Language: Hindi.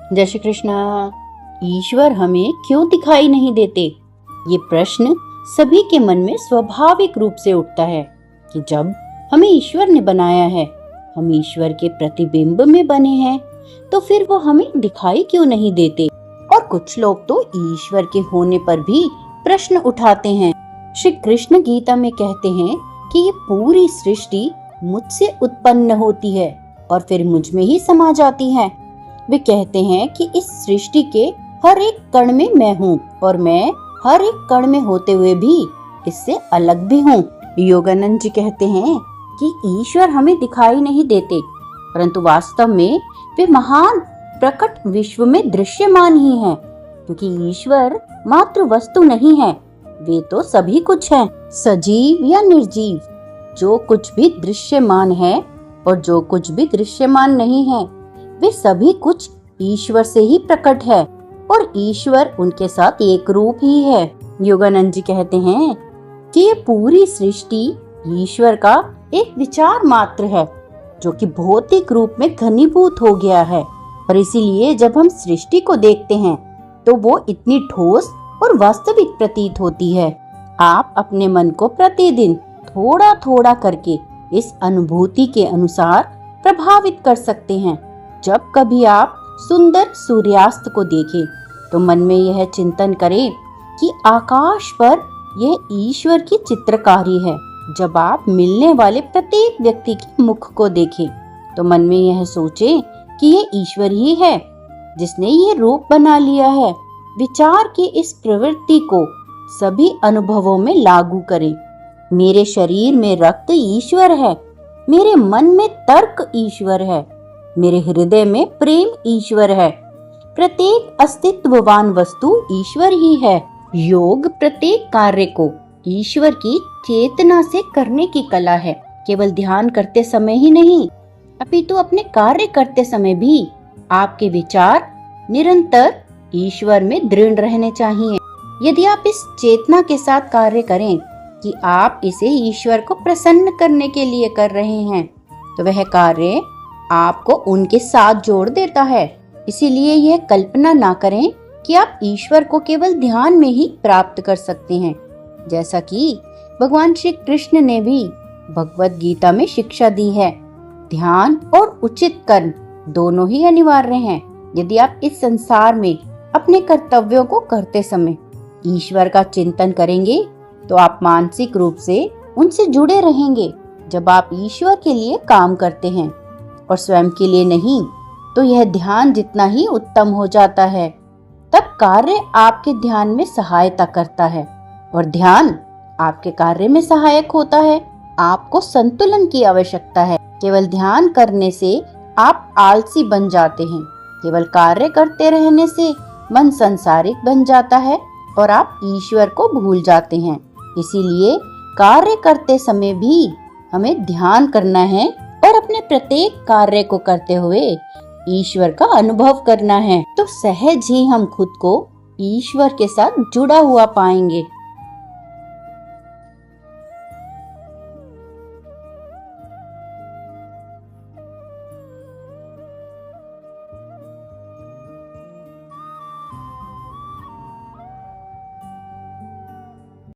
जय श्री कृष्णा। ईश्वर हमें क्यों दिखाई नहीं देते? ये प्रश्न सभी के मन में स्वाभाविक रूप से उठता है कि जब हमें ईश्वर ने बनाया है, हम ईश्वर के प्रतिबिंब में बने हैं, तो फिर वो हमें दिखाई क्यों नहीं देते? और कुछ लोग तो ईश्वर के होने पर भी प्रश्न उठाते हैं। श्री कृष्ण गीता में कहते हैं कि ये पूरी सृष्टि मुझसे उत्पन्न होती है और फिर मुझ में ही समा जाती है। वे कहते हैं कि इस सृष्टि के हर एक कण में मैं हूँ और मैं हर एक कण में होते हुए भी इससे अलग भी हूँ। योगानंद जी कहते हैं कि ईश्वर हमें दिखाई नहीं देते, परंतु वास्तव में वे महान प्रकट विश्व में दृश्यमान ही हैं, क्योंकि ईश्वर मात्र वस्तु नहीं है, वे तो सभी कुछ हैं। सजीव या निर्जीव, जो कुछ भी दृश्यमान है और जो कुछ भी दृश्यमान नहीं है, वे सभी कुछ ईश्वर से ही प्रकट है और ईश्वर उनके साथ एक रूप ही है। योगानंद जी कहते हैं कि ये पूरी सृष्टि ईश्वर का एक विचार मात्र है, जो कि भौतिक रूप में घनीभूत हो गया है। और इसीलिए जब हम सृष्टि को देखते हैं तो वो इतनी ठोस और वास्तविक प्रतीत होती है। आप अपने मन को प्रतिदिन थोड़ा थोड़ा करके इस अनुभूति के अनुसार प्रभावित कर सकते हैं। जब कभी आप सुंदर सूर्यास्त को देखें तो मन में यह चिंतन करें कि आकाश पर यह ईश्वर की चित्रकारी है। जब आप मिलने वाले प्रत्येक व्यक्ति के मुख को देखें तो मन में यह सोचें कि यह ईश्वर ही है जिसने ये रूप बना लिया है। विचार की इस प्रवृत्ति को सभी अनुभवों में लागू करें। मेरे शरीर में रक्त ईश्वर है, मेरे मन में तर्क ईश्वर है, मेरे हृदय में प्रेम ईश्वर है, प्रत्येक अस्तित्ववान वस्तु ईश्वर ही है। योग प्रत्येक कार्य को ईश्वर की चेतना से करने की कला है। केवल ध्यान करते समय ही नहीं, अपितु अपने कार्य करते समय भी आपके विचार निरंतर ईश्वर में दृढ़ रहने चाहिए। यदि आप इस चेतना के साथ कार्य करें कि आप इसे ईश्वर को प्रसन्न करने के लिए कर रहे हैं, तो वह कार्य आपको उनके साथ जोड़ देता है। इसीलिए यह कल्पना ना करें कि आप ईश्वर को केवल ध्यान में ही प्राप्त कर सकते हैं, जैसा कि भगवान श्री कृष्ण ने भी भगवत गीता में शिक्षा दी है। ध्यान और उचित कर्म दोनों ही अनिवार्य हैं। यदि आप इस संसार में अपने कर्तव्यों को करते समय ईश्वर का चिंतन करेंगे तो आप मानसिक रूप से उनसे जुड़े रहेंगे। जब आप ईश्वर के लिए काम करते हैं और स्वयं के लिए नहीं, तो यह ध्यान जितना ही उत्तम हो जाता है। तब कार्य आपके ध्यान में सहायता करता है और ध्यान आपके कार्य में सहायक होता है। आपको संतुलन की आवश्यकता है। केवल ध्यान करने से आप आलसी बन जाते हैं। केवल कार्य करते रहने से मन संसारिक बन जाता है और आप ईश्वर को भूल जाते हैं। इसीलिए कार्य करते समय भी हमें ध्यान करना है और अपने प्रत्येक कार्य को करते हुए ईश्वर का अनुभव करना है। तो सहज ही हम खुद को ईश्वर के साथ जुड़ा हुआ पाएंगे।